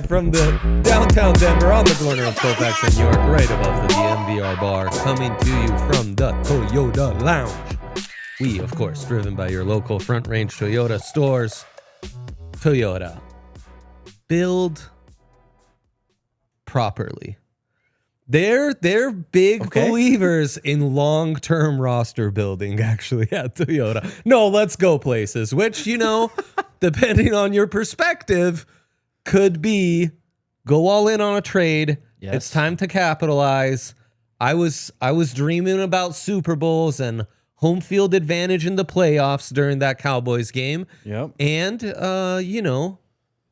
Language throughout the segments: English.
From the downtown Denver on the corner of Colfax and York, right above the DNVR bar, coming to you from the Toyota Lounge. We, of course, driven by your local Front Range Toyota stores. Toyota. Build properly. They're big believers in long-term roster building, actually, at Toyota. No, let's go places, which, depending on your perspective, could be go all in on a trade. Yes. It's time to capitalize. I was dreaming about Super Bowls and home field advantage in the playoffs during that Cowboys game. Yep. And,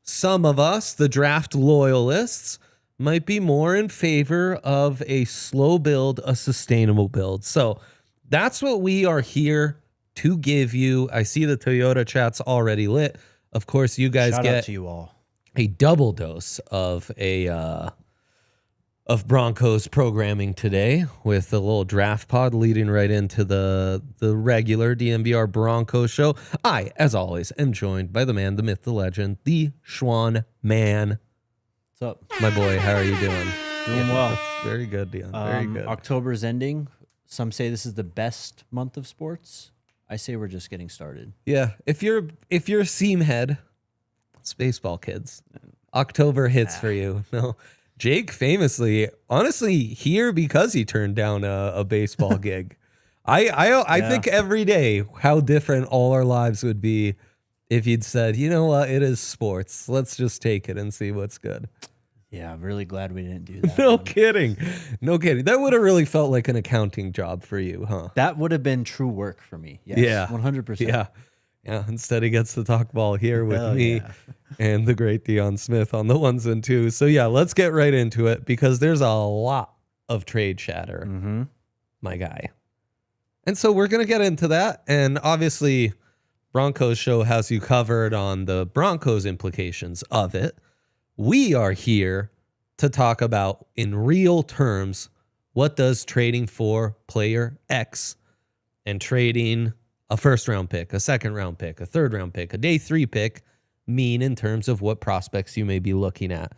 some of us, the draft loyalists, might be more in favor of a slow build, a sustainable build. So that's what we are here to give you. I see the Toyota chat's already lit. Of course, you guys Shout out to you all. A double dose of Broncos programming today with a little draft pod leading right into the regular DNVR Broncos show. I, as always, am joined by the man, the myth, the legend, the Schwan man. What's up? My boy, how are you doing? Doing well. Very good, Dion. Very good. October's ending. Some say this is the best month of sports. I say we're just getting started. Yeah. If you're a seam head, it's baseball, kids. October hits for you. No, Jake famously, honestly, here because he turned down a baseball gig. I think every day how different all our lives would be if you'd said, you know what, it is sports. Let's just take it and see what's good. Yeah, I'm really glad we didn't do that. No kidding. That would have really felt like an accounting job for you, huh? That would have been true work for me. Yes, yeah. 100%. Yeah, instead he gets to talk ball here with me and the great Dion Smith on the ones and twos. So yeah, let's get right into it because there's a lot of trade chatter, my guy. And so we're going to get into that. And obviously, Broncos show has you covered on the Broncos implications of it. We are here to talk about, in real terms, what does trading for player X and trading a first-round pick, a second-round pick, a third-round pick, a day 3 pick mean in terms of what prospects you may be looking at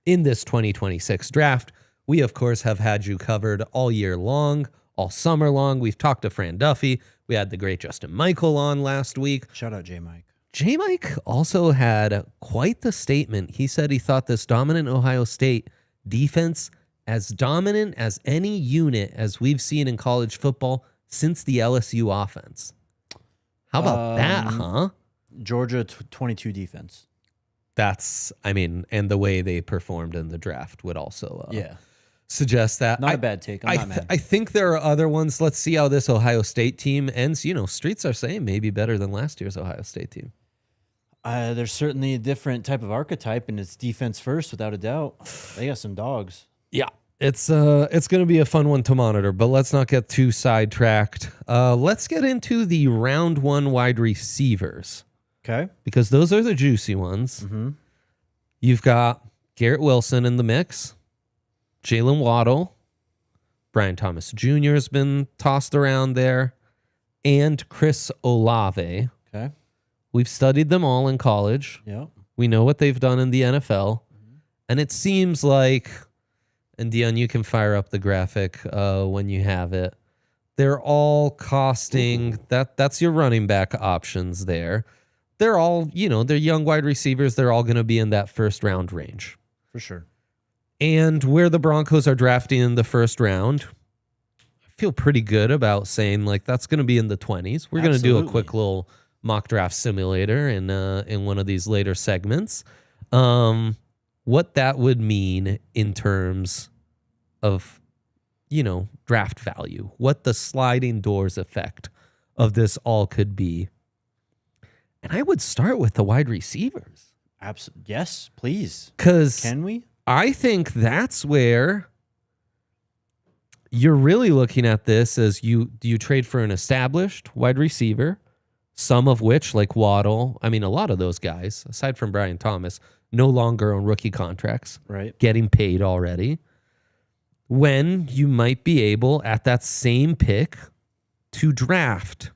in this 2026 draft. We, of course, have had you covered all year long, all summer long. We've talked to Fran Duffy. We had the great Justin Michael on last week. Shout out J-Mike. J-Mike also had quite the statement. He said he thought this dominant Ohio State defense, as dominant as any unit as we've seen in college football since the LSU offense. How about that, huh? Georgia 22 defense. And the way they performed in the draft would also suggest that. Not a bad take. I'm not mad. I think there are other ones. Let's see how this Ohio State team ends. Streets are saying maybe better than last year's Ohio State team. There's certainly a different type of archetype, and it's defense first, without a doubt. They got some dogs. Yeah. It's going to be a fun one to monitor, but let's not get too sidetracked. Let's get into the round 1 wide receivers. Okay. Because those are the juicy ones. Mm-hmm. You've got Garrett Wilson in the mix, Jalen Waddle, Brian Thomas Jr. has been tossed around there, and Chris Olave. Okay. We've studied them all in college. Yep. We know what they've done in the NFL, and it seems like... And Dion, you can fire up the graphic when you have it. They're all costing, that's your running back options there. They're all, they're young wide receivers. They're all going to be in that first round range. For sure. And where the Broncos are drafting in the first round, I feel pretty good about saying that's going to be in the 20s. We're going to do a quick little mock draft simulator in one of these later segments. What that would mean in terms of, draft value, what the sliding doors effect of this all could be And I would start with the wide receivers. Absolutely. Yes, please. Because can we? I think that's where you're really looking at this as do you trade for an established wide receiver, some of which, like Waddle, I mean, a lot of those guys, aside from Brian Thomas, no longer on rookie contracts, right? Getting paid already, when you might be able, at that same pick, to draft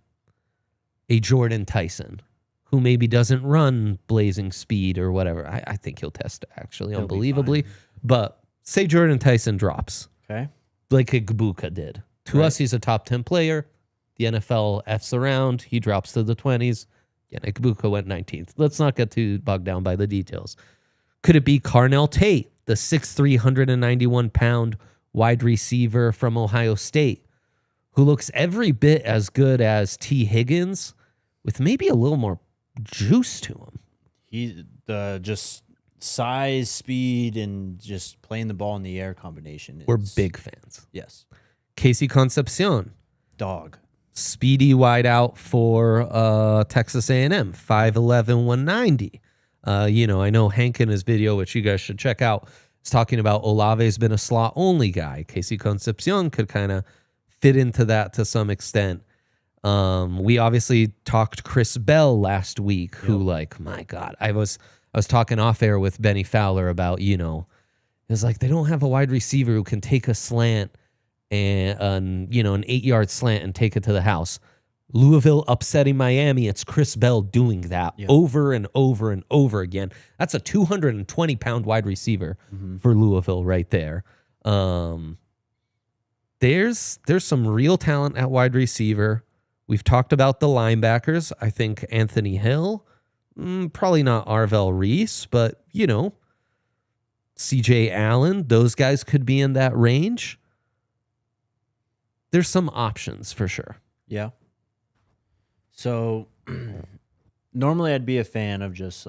a Jordan Tyson, who maybe doesn't run blazing speed or whatever. I think he'll test actually He'll unbelievably. But say Jordan Tyson drops. Okay. Like Igbuka did. To us, he's a top 10 player. The NFL F's around. He drops to the 20s. Again, Igbuka went 19th. Let's not get too bogged down by the details. Could it be Carnell Tate, the 6'3", 191-pound wide receiver from Ohio State, who looks every bit as good as T. Higgins, with maybe a little more juice to him? He just size, speed, and just playing the ball in the air combination. We're big fans. Yes. Casey Concepcion, dog. Speedy wideout for Texas A&M, 5'11", 190. I know Hank in his video, which you guys should check out, is talking about Olave's been a slot-only guy. Casey Concepcion could kind of fit into that to some extent. We obviously talked Chris Bell last week, who, my God, I was talking off air with Benny Fowler about, it's like they don't have a wide receiver who can take a slant and an 8-yard slant and take it to the house. Louisville upsetting Miami. It's Chris Bell doing that over and over and over again. That's a 220-pound wide receiver for Louisville right there. There's some real talent at wide receiver. We've talked about the linebackers. I think Anthony Hill, probably not Arvell Reese, but, CJ Allen, those guys could be in that range. There's some options for sure. Yeah. So normally I'd be a fan of just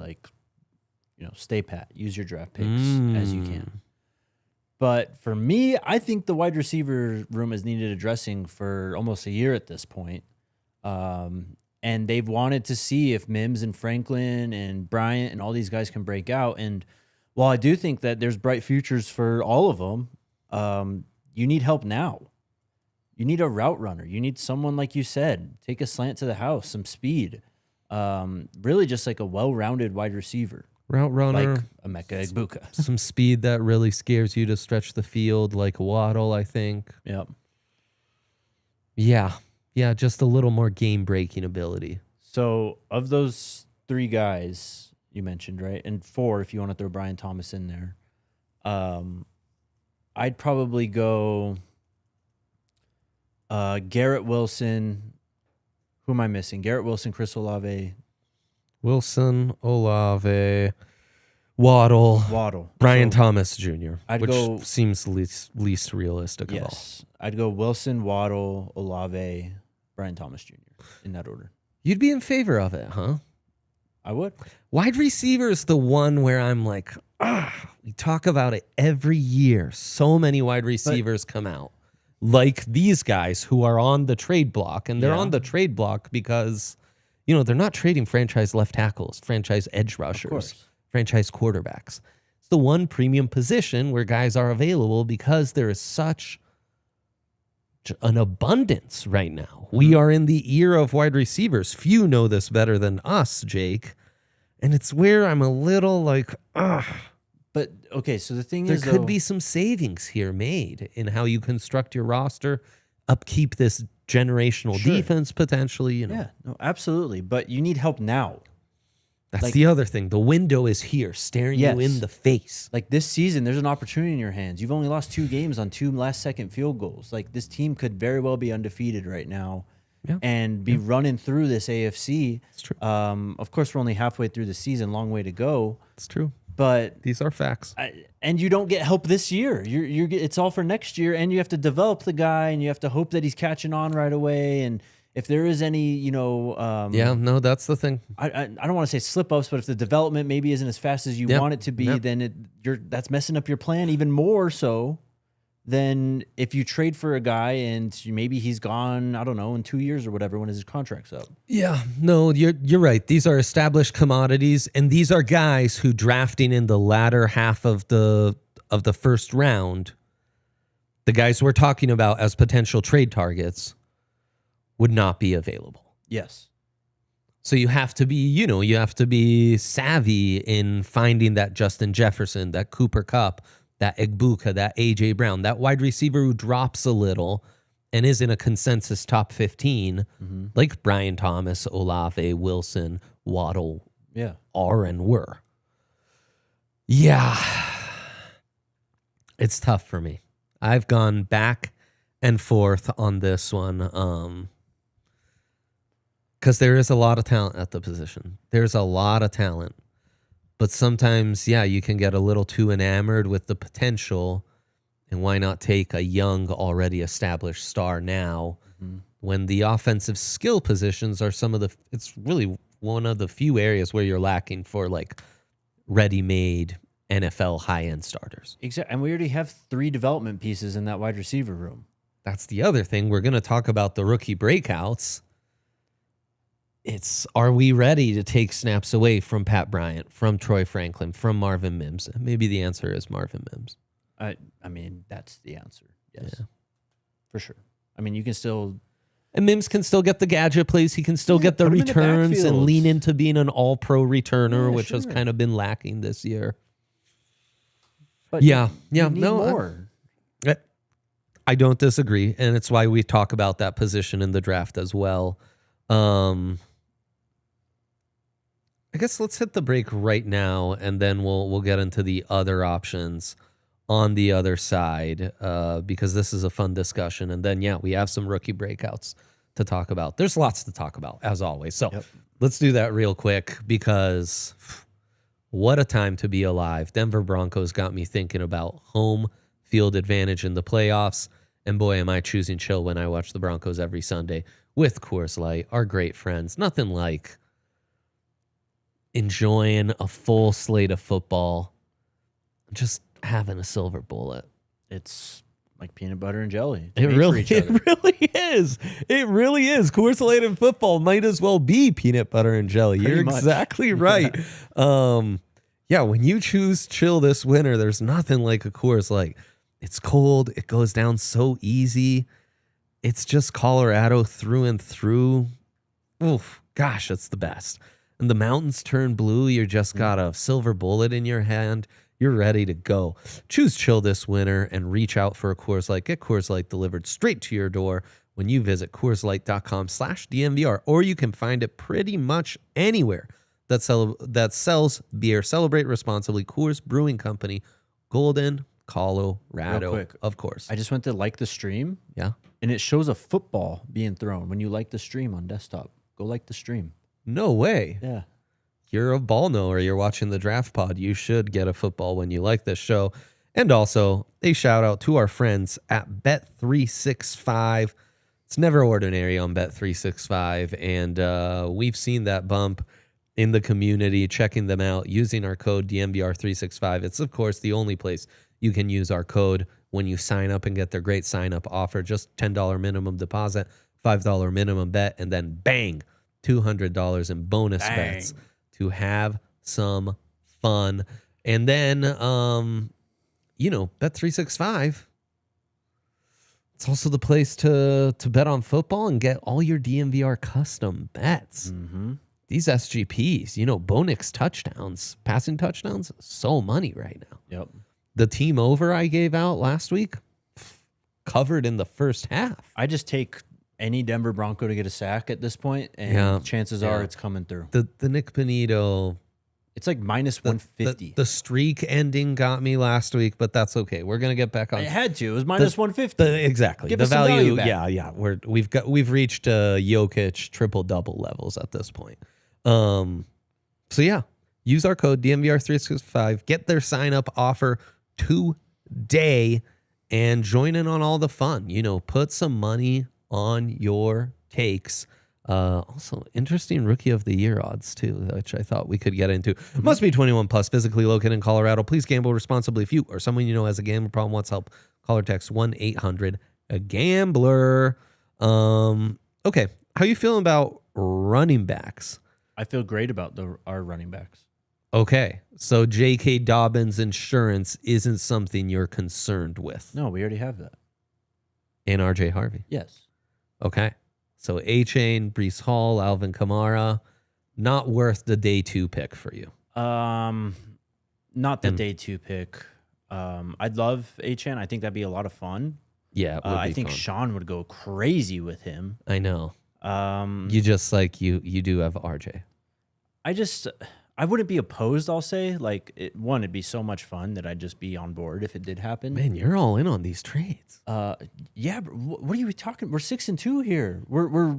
stay pat, use your draft picks as you can. But for me, I think the wide receiver room has needed addressing for almost a year at this point. And they've wanted to see if Mims and Franklin and Bryant and all these guys can break out. And while I do think that there's bright futures for all of them, you need help now. You need a route runner. You need someone, like you said, take a slant to the house, some speed. Really just like a well-rounded wide receiver. Route runner. Like Emeka Egbuka. Some speed that really scares you to stretch the field, like Waddle, I think. Yep. Yeah, just a little more game-breaking ability. So, of those three guys you mentioned, right? And four, if you want to throw Brian Thomas in there. I'd probably go Garrett Wilson. Who am I missing? Garrett Wilson, Chris Olave. Wilson, Olave, Waddle. Brian Thomas Jr., which seems least realistic of all. Yes. I'd go Wilson, Waddle, Olave, Brian Thomas Jr. in that order. You'd be in favor of it, huh? I would. Wide receiver is the one where I'm like, we talk about it every year. So many wide receivers come out. Like these guys who are on the trade block. And they're on the trade block because, they're not trading franchise left tackles, franchise edge rushers, franchise quarterbacks. It's the one premium position where guys are available because there is such an abundance right now. We are in the era of wide receivers. Few know this better than us, Jake. And it's where I'm a little like, But, okay, so the thing there is, there could be some savings here made in how you construct your roster, upkeep this generational defense potentially. Yeah, no, absolutely. But you need help now. That's the other thing. The window is here, staring you in the face. Like this season, there's an opportunity in your hands. You've only lost 2 games on 2 last-second field goals. Like this team could very well be undefeated right now and be running through this AFC. It's true. Of course, we're only halfway through the season, long way to go. It's true. But these are facts. And you don't get help this year. It's all for next year, and you have to develop the guy, and you have to hope that he's catching on right away. And if there is any, that's the thing. I don't want to say slip-ups, but if the development maybe isn't as fast as you want it to be, then that's messing up your plan even more so. than if you trade for a guy and maybe he's gone, I don't know, in 2 years or whatever when his contract's up. Yeah, no, you're right. These are established commodities, and these are guys who drafting in the latter half of the first round, the guys we're talking about as potential trade targets would not be available. Yes. So you have to be, savvy in finding that Justin Jefferson, that Cooper Kupp, that Egbuka, that A.J. Brown, that wide receiver who drops a little and is in a consensus top 15, like Brian Thomas, Olave, Wilson, Waddle, are and were. Yeah. It's tough for me. I've gone back and forth on this one because there is a lot of talent at the position. There's a lot of talent. But sometimes, you can get a little too enamored with the potential, and why not take a young, already established star now when the offensive skill positions are it's really one of the few areas where you're lacking for like ready-made NFL high-end starters. Exactly. And we already have 3 development pieces in that wide receiver room. That's the other thing. We're going to talk about the rookie breakouts. Are we ready to take snaps away from Pat Bryant, from Troy Franklin, from Marvin Mims? Maybe the answer is Marvin Mims. I mean, that's the answer. Yes, for sure. I mean, you can still... And Mims can still get the gadget plays. He can still get the returns and lean into being an all-pro returner, which has kind of been lacking this year. But you need more. I don't disagree, and it's why we talk about that position in the draft as well. I guess let's hit the break right now, and then we'll get into the other options on the other side because this is a fun discussion. And then, we have some rookie breakouts to talk about. There's lots to talk about, as always. So let's do that real quick because what a time to be alive. Denver Broncos got me thinking about home field advantage in the playoffs. And boy, am I choosing chill when I watch the Broncos every Sunday with Coors Light, our great friends. Nothing like enjoying a full slate of football, just having a silver bullet. It's like peanut butter and jelly. It really is. It really is. Coors Light and football might as well be peanut butter and jelly. You're exactly right. When you choose chill this winter, there's nothing like a Coors Light. It's cold. It goes down so easy. It's just Colorado through and through. Oof, gosh, it's the best. And the mountains turn blue. You just got a silver bullet in your hand. You're ready to go. Choose chill this winter and reach out for a Coors Light. Get Coors Light delivered straight to your door when you visit CoorsLight.com/DNVR, or you can find it pretty much anywhere that sells beer. Celebrate responsibly. Coors Brewing Company, Golden, Colorado. Real quick, of course. I just went to like the stream. Yeah. And it shows a football being thrown when you like the stream on desktop. Go like the stream. No way. Yeah. You're a ball knower. You're watching the Draft Pod. You should get a football when you like this show. And also, a shout out to our friends at Bet365. It's never ordinary on Bet365. And we've seen that bump in the community, checking them out, using our code DNVR365. It's, of course, the only place you can use our code when you sign up and get their great sign-up offer. Just $10 minimum deposit, $5 minimum bet, and then bang, $200 in bonus bets to have some fun. And then, Bet365, it's also the place to bet on football and get all your DNVR custom bets. Mm-hmm. These SGPs, Bonix touchdowns, passing touchdowns, so money right now. Yep. The team over I gave out last week, covered in the first half. I just take any Denver Bronco to get a sack at this point, and chances are it's coming through. The Nick Bonito, it's like minus 150. The streak ending got me last week, but that's okay. We're gonna get back on. It had to. It was minus 150. Exactly. Give the us some value back. Yeah. We've reached Jokic triple double levels at this point. Use our code DNVR365. Get their sign up offer today and join in on all the fun. Put some money on your takes Also, interesting rookie of the year odds too, which I thought we could get into. Must be 21 plus, physically located in Colorado. Please gamble responsibly. If you or someone you know has a gambling problem, wants help, call or text 1-800-GAMBLER. Okay, how you feeling about running backs? I feel great about our running backs. Okay, so J.K. Dobbins insurance isn't something you're concerned with. No, we already have that. And R.J. Harvey. Yes. Okay. So A-Chain, Breece Hall, Alvin Kamara, not worth the day 2 pick for you. Not the day 2 pick. I'd love A-Chain. I think that'd be a lot of fun. Yeah, it would be I think fun. Sean would go crazy with him. I know. You just like you do have RJ. I wouldn't be opposed, I'll say. Like, it'd be so much fun that I'd just be on board if it did happen. Man, you're all in on these trades. Yeah, but what are you talking? We're 6-2 here. We're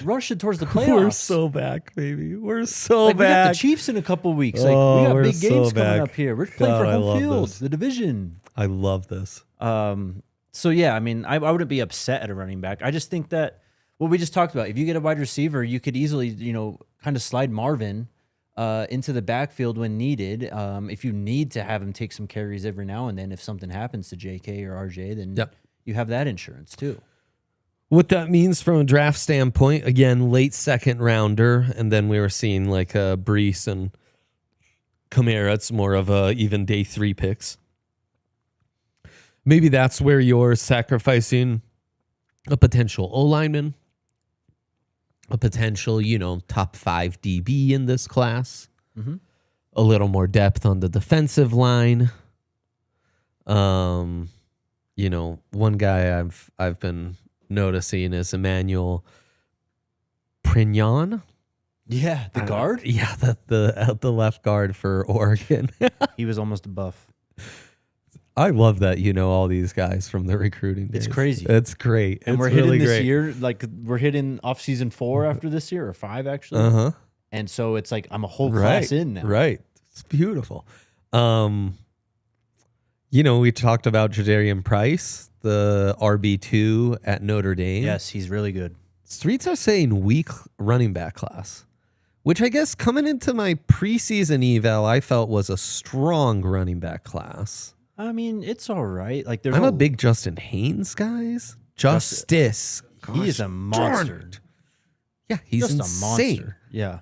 rushing towards the playoffs. We're so back, baby. We're so back. We got the back. Chiefs in a couple weeks. Like, we got big games coming up here. We're playing for home field, the division. I love this. So yeah, I mean, I wouldn't be upset at a running back. I just think that what we just talked about, if you get a wide receiver, you could easily, kind of slide Marvin into the backfield when needed. If you need to have him take some carries every now and then, if something happens to JK or RJ, then you have that insurance too. What that means from a draft standpoint, again, late second rounder, and then we were seeing like Breece and Kamara. It's more of even day 3 picks. Maybe that's where you're sacrificing a potential O-lineman, a potential, top 5 DB in this class, a little more depth on the defensive line. One guy I've been noticing is Emmanuel Prignon. Yeah, the guard. Yeah, the left guard for Oregon. He was almost a buff. I love that all these guys from the recruiting days. It's crazy. It's great. And it's we're really hitting this great. year, like we're hitting off season 4 after this year, or 5 actually. And so it's like I'm a whole class in now. Right. It's beautiful. We talked about Jadarian Price, the RB2 at Notre Dame. Yes, he's really good. Streets are saying weak running back class, which I guess coming into my preseason eval, I felt was a strong running back class. I mean, it's all right. Like I'm a big Justin Haynes, guys. Justice. He is a monster. Yeah, he's just insane. A monster. Yeah.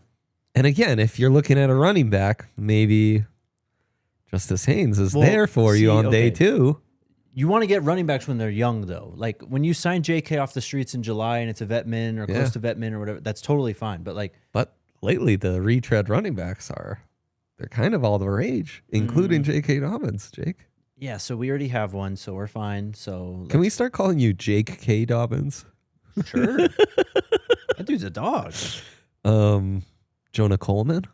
And again, if you're looking at a running back, maybe Justice Haynes is there for you on day 2. You want to get running backs when they're young, though. Like when you sign JK off the streets in July and it's a vet min or close to vet min or whatever, that's totally fine. But lately the retread running backs they're kind of all the rage, including J.K. Dobbins, Jake. Yeah, so we already have one, so we're fine. So can we start calling you Jake K. Dobbins? Sure. That dude's a dog. Jonah Coleman.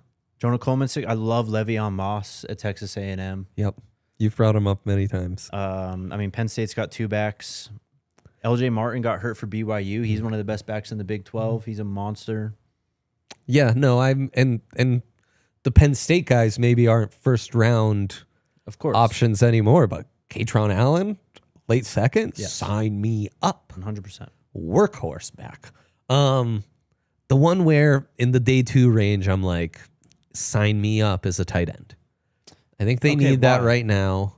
I love Le'Veon Moss at Texas A&M. Yep. You've brought him up many times. Penn State's got 2 backs. LJ Martin got hurt for BYU. He's one of the best backs in the Big 12. He's a monster. Yeah, no, and the Penn State guys maybe aren't first round options anymore, but Katron Allen, late second, sign me up. 100%. Workhorse back. The one where in the day 2 range, I'm like, sign me up as a tight end. I think they need that right now.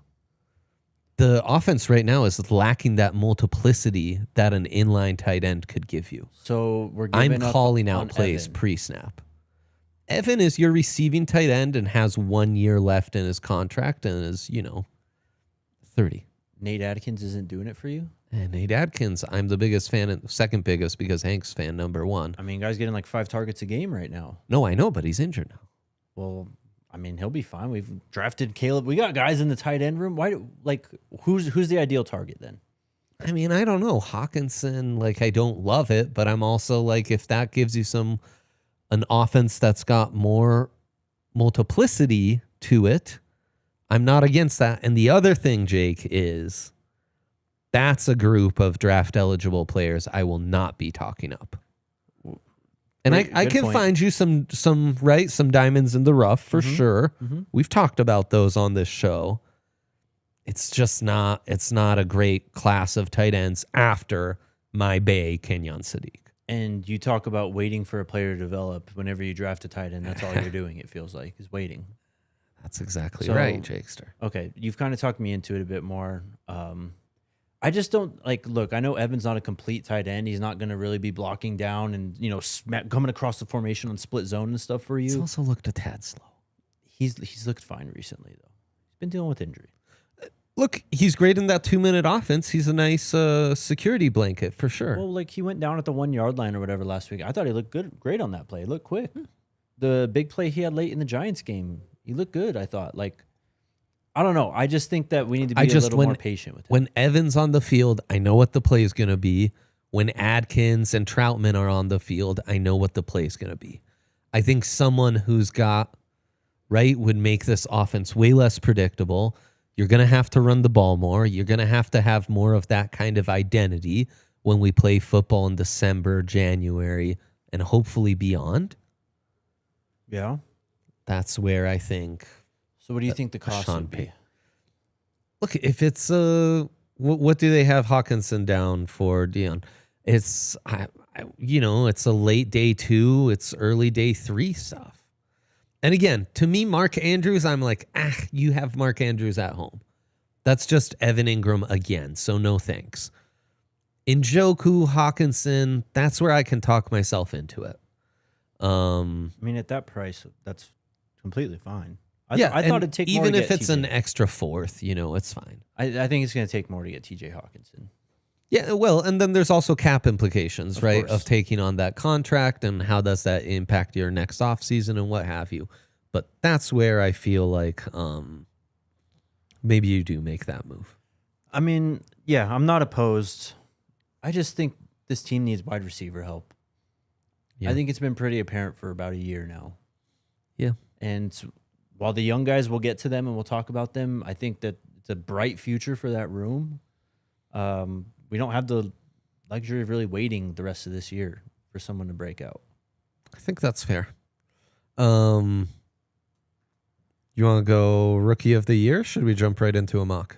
The offense right now is lacking that multiplicity that an inline tight end could give you. So I'm calling out plays pre-snap. Evan is your receiving tight end and has 1 year left in his contract and is, 30. Nate Adkins isn't doing it for you? And Nate Adkins, I'm the biggest fan, and second biggest because Hank's fan number 1. I mean, guy's getting like 5 targets a game right now. No, I know, but he's injured now. Well, I mean, he'll be fine. We've drafted Caleb. We got guys in the tight end room. Who's the ideal target then? I mean, I don't know. Hawkinson, I don't love it, but I'm also like, if that gives you an offense that's got more multiplicity to it, I'm not against that. And the other thing, Jake, is that's a group of draft eligible players I will not be talking up. And I can find you some diamonds in the rough for sure. We've talked about those on this show. It's just not a great class of tight ends after my Bay Kenyon Sadiq. And you talk about waiting for a player to develop. Whenever you draft a tight end, that's all you're doing, it feels like, is waiting. That's exactly right, Jakester. Okay, you've kind of talked me into it a bit more. I just don't look, I know Evan's not a complete tight end. He's not going to really be blocking down and, coming across the formation on split zone and stuff for you. He's also looked a tad slow. He's looked fine recently, though. He's been dealing with injury. Look, he's great in that 2-minute offense. He's a nice security blanket for sure. Well, he went down at the 1 yard line or whatever last week. I thought he looked great on that play. He looked quick. The big play he had late in the Giants game, he looked good, I thought. I don't know. I just think that we need to be a little more patient with him. When Evan's on the field, I know what the play is going to be. When Adkins and Troutman are on the field, I know what the play is going to be. I think someone who's got, would make this offense way less predictable. You're going to have to run the ball more. You're going to have more of that kind of identity when we play football in December, January, and hopefully beyond. Yeah. That's where I think. So what do you think the cost would be? Look, if it's what do they have Hawkinson down for, Dion? It's it's a late day 2, it's early day 3 stuff. And again, to me, Mark Andrews, I'm like, you have Mark Andrews at home. That's just Evan Ingram again, so no thanks. Njoku, Hawkinson, that's where I can talk myself into it. At that price, that's completely fine. I thought it'd take more even to if get it's TJ. an extra 4th, it's fine. I think it's going to take more to get TJ Hawkinson. Yeah, well, and then there's also cap implications, Of right, course. of taking on that contract and how does that impact your next offseason and what have you. But that's where I feel like maybe you do make that move. Yeah, I'm not opposed. I just think this team needs wide receiver help. Yeah. I think it's been pretty apparent for about a year now. Yeah. And while the young guys, will get to them and we'll talk about them, I think that it's a bright future for that room. We don't have the luxury of really waiting the rest of this year for someone to break out. I think that's fair. You want to go rookie of the year? Should we jump right into a mock?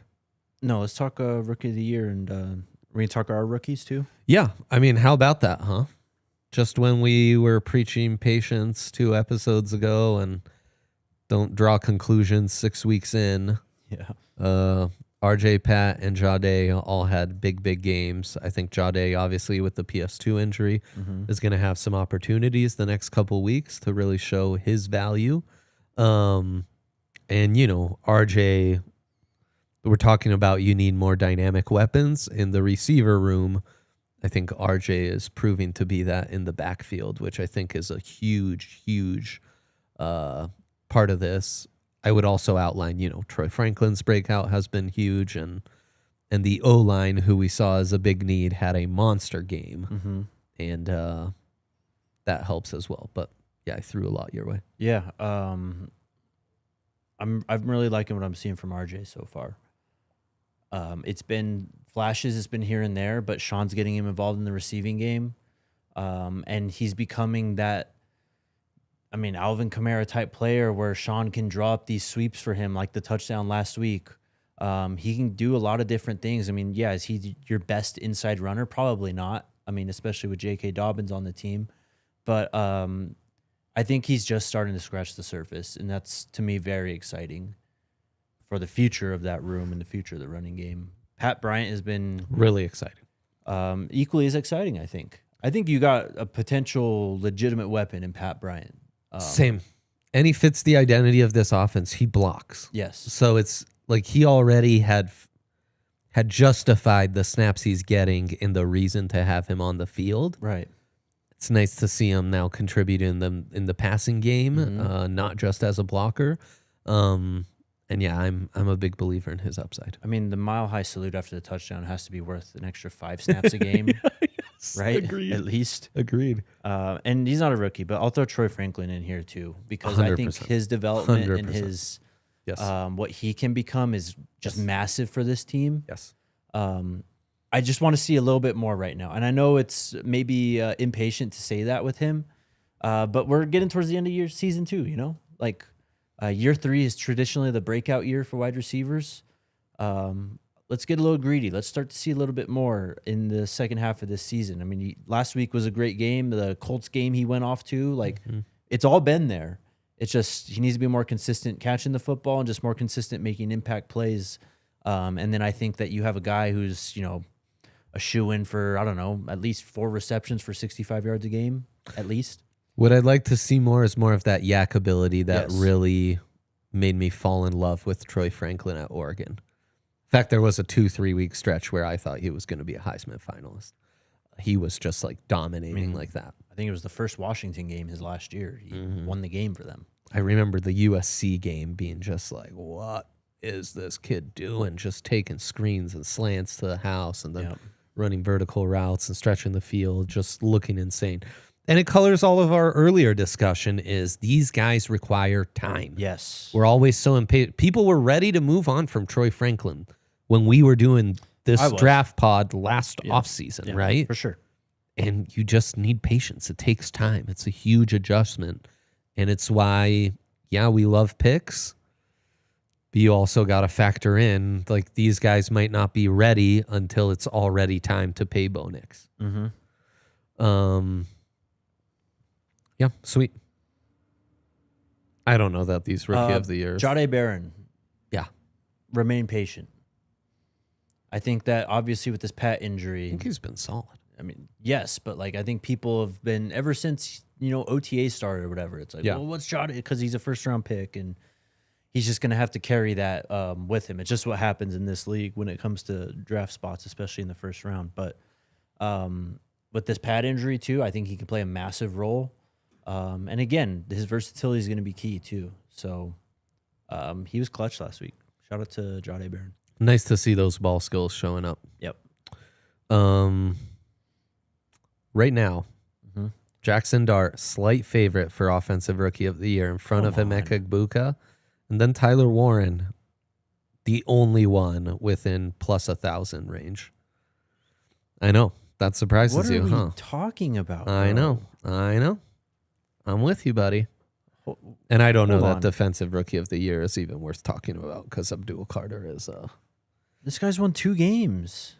No, let's talk rookie of the year, and we're going to talk our rookies too. Yeah. How about that, huh? Just when we were preaching patience 2 episodes ago and don't draw conclusions 6 weeks in. Yeah. RJ, Pat, and Jade all had big games. I think Jade, obviously, with the PS2 injury, is going to have some opportunities the next couple weeks to really show his value. And, RJ, we're talking about you need more dynamic weapons in the receiver room. I think RJ is proving to be that in the backfield, which I think is a huge part of this. I would also outline, Troy Franklin's breakout has been huge, and the O-line, who we saw as a big need, had a monster game, and that helps as well. But yeah, I threw a lot your way. Yeah, I'm really liking what I'm seeing from RJ so far. It's been flashes, it's been here and there, but Sean's getting him involved in the receiving game, and he's becoming that. Alvin Kamara type player where Sean can draw up these sweeps for him, like the touchdown last week. He can do a lot of different things. Is he your best inside runner? Probably not. Especially with J.K. Dobbins on the team. But I think he's just starting to scratch the surface, and that's, to me, very exciting for the future of that room and the future of the running game. Pat Bryant has been really exciting. Equally as exciting, I think. I think you got a potential legitimate weapon in Pat Bryant. Same. And he fits the identity of this offense. He blocks. Yes. So it's like he already had justified the snaps he's getting in the reason to have him on the field. Right. It's nice to see him now contribute in the passing game, not just as a blocker. And yeah, I'm a big believer in his upside. The mile high salute after the touchdown has to be worth an extra 5 snaps a game. Yes, right? Agreed. At least. Agreed. And he's not a rookie, but I'll throw Troy Franklin in here too, because 100%. I think his development 100%. And his what he can become is just massive for this team. Yes. I just want to see a little bit more right now. And I know it's maybe impatient to say that with him, but we're getting towards the end of season 2, year 3 is traditionally the breakout year for wide receivers. let's get a little greedy. Let's start to see a little bit more in the second half of this season. I mean, last week was a great game. The Colts game he went off to, like, it's all been there. It's just he needs to be more consistent catching the football and just more consistent making impact plays. And then I think that you have a guy who's, a shoe-in for, I don't know, at least 4 receptions for 65 yards a game, at least. What I'd like to see more is more of that yak ability that really made me fall in love with Troy Franklin at Oregon. In fact, there was a 2-3 week stretch where I thought he was going to be a Heisman finalist. He was just like dominating like that. I think it was the first Washington game his last year. He won the game for them. I remember the USC game being just like, what is this kid doing? Just taking screens and slants to the house and then running vertical routes and stretching the field, just looking insane. And it colors all of our earlier discussion is these guys require time. Yes. We're always so impatient. People were ready to move on from Troy Franklin when we were doing this draft pod last offseason, right? For sure. And you just need patience. It takes time. It's a huge adjustment. And it's why, we love picks. But you also got to factor in, like, these guys might not be ready until it's already time to pay Bo Nix. Yeah, sweet. I don't know that these rookie of the years. Jahdae Barron. Yeah. Remain patient. I think that obviously with this Pat injury. I think he's been solid. I mean, yes, but like I think people have been ever since, OTA started or whatever. It's like, well, what's Jahdae? Because he's a first-round pick and he's just going to have to carry that with him. It's just what happens in this league when it comes to draft spots, especially in the first round. But with this Pat injury too, I think he can play a massive role. And again, his versatility is going to be key too. So he was clutch last week. Shout out to Jahdae Barron. Nice to see those ball skills showing up. Yep. Right now, Jackson Dart, slight favorite for offensive rookie of the year in front of Emeka Egbuka. And then Tyler Warren, the only one within plus 1,000 range. I know. That surprises you, huh? What are we talking about? I know. I'm with you, buddy. And I don't know that defensive rookie of the year is even worth talking about because Abdul Carter is... This guy's won 2 games.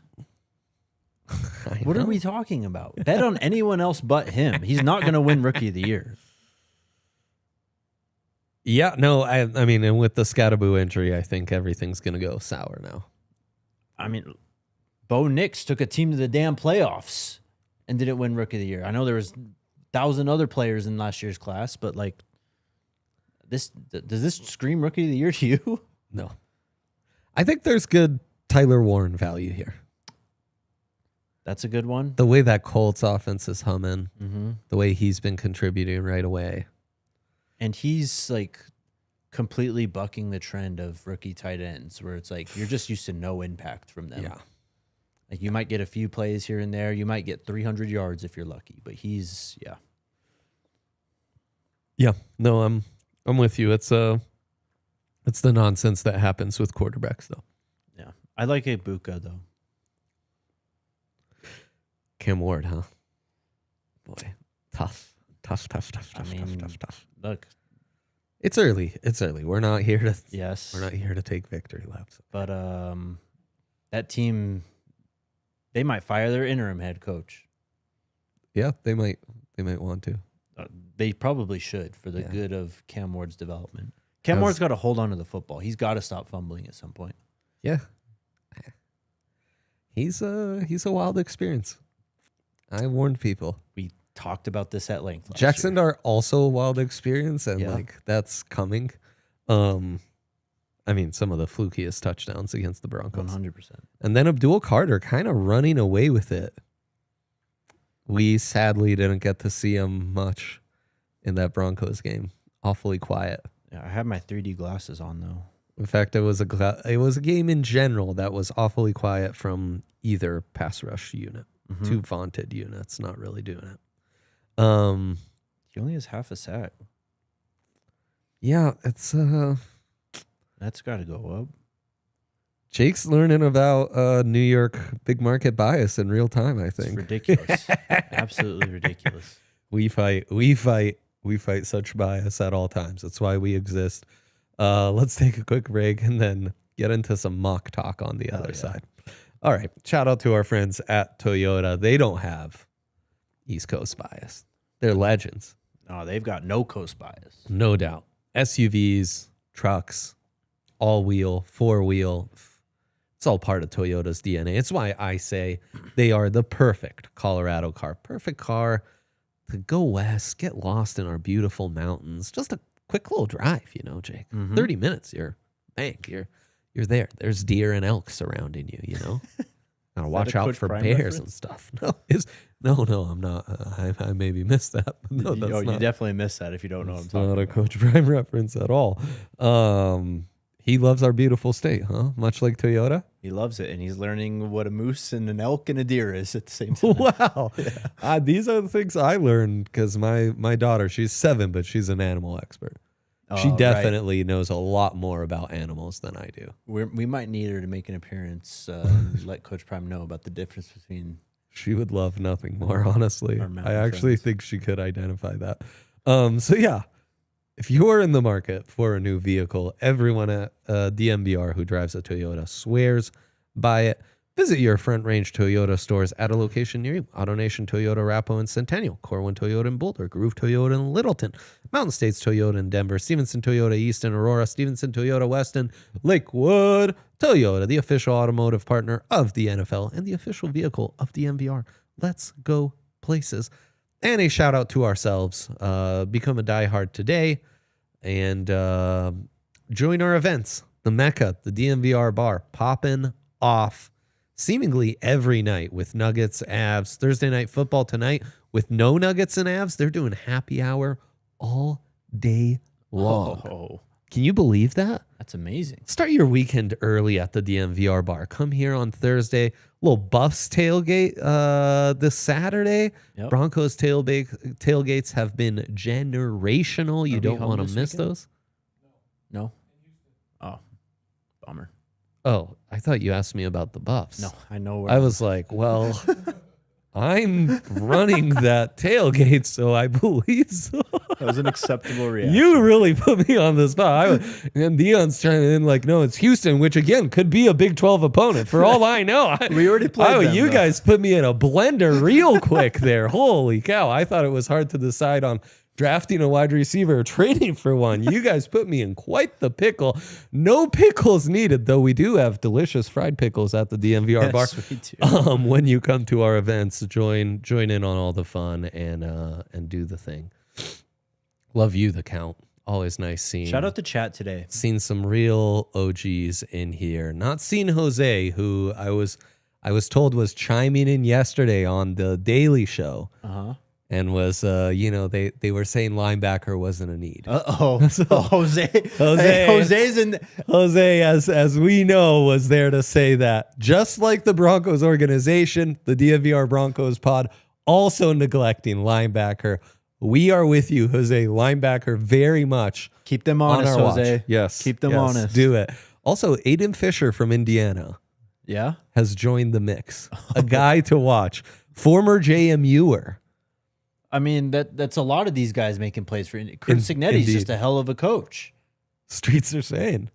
What are we talking about? Bet on anyone else but him. He's not going to win rookie of the year. Yeah, no, I mean, and with the Scattaboo injury, I think everything's going to go sour now. I mean, Bo Nix took a team to the damn playoffs and didn't win rookie of the year. I know there was 1,000 other players in last year's class, but like, does this scream rookie of the year to you? No. I think there's good Tyler Warren value here. That's a good one. The way that Colts offense is humming, the way he's been contributing right away. And he's like completely bucking the trend of rookie tight ends where it's like you're just used to no impact from them. Yeah. Like you might get a few plays here and there. You might get 300 yards if you're lucky, but he's, Yeah. No, I'm with you. It's the nonsense that happens with quarterbacks though. Yeah. I like Egbuka though. Cam Ward, huh? Boy, tough. Look, it's early. We're not here to. Yes, we're not here to take victory laps. But that team, they might fire their interim head coach. Yeah, they might. They might want to. They probably should for the good of Cam Ward's development. Cam Ward's got to hold on to the football. He's got to stop fumbling at some point. Yeah, he's a wild experience. I warned people. We talked about this at length. Jackson are also a wild experience, and like that's coming. I mean, some of the flukiest touchdowns against the Broncos. 100%. And then Abdul Carter kind of running away with it. We sadly didn't get to see him much in that Broncos game. Awfully quiet. Yeah, I have my 3D glasses on though. In fact, it was a game in general that was awfully quiet from either pass rush unit. 2 vaunted units not really doing it. He only has half a sack. Yeah, it's that's got to go up. Jake's learning about New York big market bias in real time, I think. It's ridiculous. Absolutely ridiculous. We fight such bias at all times. That's why we exist. Let's take a quick break and then get into some mock talk on the other side. All right. Shout out to our friends at Toyota. They don't have East Coast bias. They're legends. Oh, they've got no coast bias. No doubt. SUVs, trucks, all-wheel, four-wheel. It's all part of Toyota's DNA. It's why I say they are the perfect Colorado car. Perfect car to go west, get lost in our beautiful mountains. Just a quick little drive, Jake. 30 minutes, you're there. There's deer and elk surrounding you, Gotta watch out for bears and stuff. No, I'm not. I maybe missed that. But no, that's you definitely missed that if you don't know what I'm talking about. Not a about. Coach Prime reference at all. He loves our beautiful state, huh? Much like Toyota. He loves it, and he's learning what a moose and an elk and a deer is at the same time. Wow. Yeah. These are the things I learned because my daughter, she's 7, but she's an animal expert. She definitely knows a lot more about animals than I do. We might need her to make an appearance, let Coach Prime know about the difference between... She would love nothing more, honestly. I actually think she could identify that. So yeah, if you're in the market for a new vehicle, everyone at DNVR who drives a Toyota swears by it. Visit your Front Range Toyota stores at a location near you. AutoNation Toyota Arapahoe and Centennial, Corwin Toyota in Boulder, Groove Toyota in Littleton, Mountain States Toyota in Denver, Stevenson Toyota East in Aurora, Stevenson Toyota West in Lakewood. Toyota, the official automotive partner of the NFL and the official vehicle of DNVR. Let's go places. And a shout out to ourselves. Become a diehard today and join our events. The Mecca, the DNVR bar, popping off seemingly every night with Nuggets, Avs. Thursday night football tonight with no Nuggets and Avs. They're doing happy hour all day long. Oh, can you believe that? That's amazing. Start your weekend early at the DNVR bar. Come here on Thursday. Little Buffs tailgate this Saturday. Yep. Broncos tailgates have been generational. You don't want to miss those? No. Oh, bummer. Oh, I thought you asked me about the Buffs. No, I know. I was like, well, I'm running that tailgate, so I believe so. That was an acceptable reaction. You really put me on the spot. And Dion's trying to like, no, it's Houston, which again could be a Big 12 opponent. For all I know, we already played them, you guys put me in a blender real quick there. Holy cow! I thought it was hard to decide on drafting a wide receiver or trading for one. You guys put me in quite the pickle. No pickles needed, though we do have delicious fried pickles at the DNVR bar. We do. When you come to our events, join in on all the fun and do the thing. Love you, the Count. Always nice seeing. Shout out to chat today. Seen some real OGs in here. Not seen Jose, who I was told was chiming in yesterday on the Daily Show. And was, they were saying linebacker wasn't a need. So, Jose's in. Jose, as we know, was there to say that. Just like the Broncos organization, the DNVR Broncos pod, also neglecting linebacker. We are with you, Jose. Linebacker, very much. Keep them honest, Jose. Watch. Yes. Keep them honest. Do it. Also, Aiden Fisher from Indiana. Yeah. Has joined the mix. A guy to watch. Former JMUer. I mean, that's a lot of these guys making plays for Kurt Cignetti's just a hell of a coach. Streets are saying.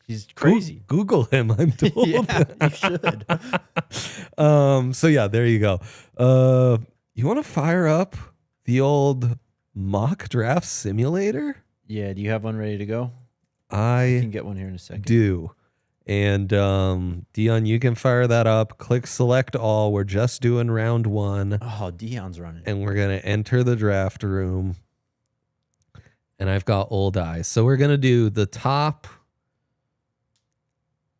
He's crazy. Google him, I'm told. Yeah, you should. So yeah, there you go. You want to fire up the old mock draft simulator? Yeah, do you have one ready to go? I can get one here in a second. Do. And Dion, you can fire that up. Click select all. We're just doing round 1. Oh, Dion's running. And we're going to enter the draft room. And I've got old eyes. So we're going to do the top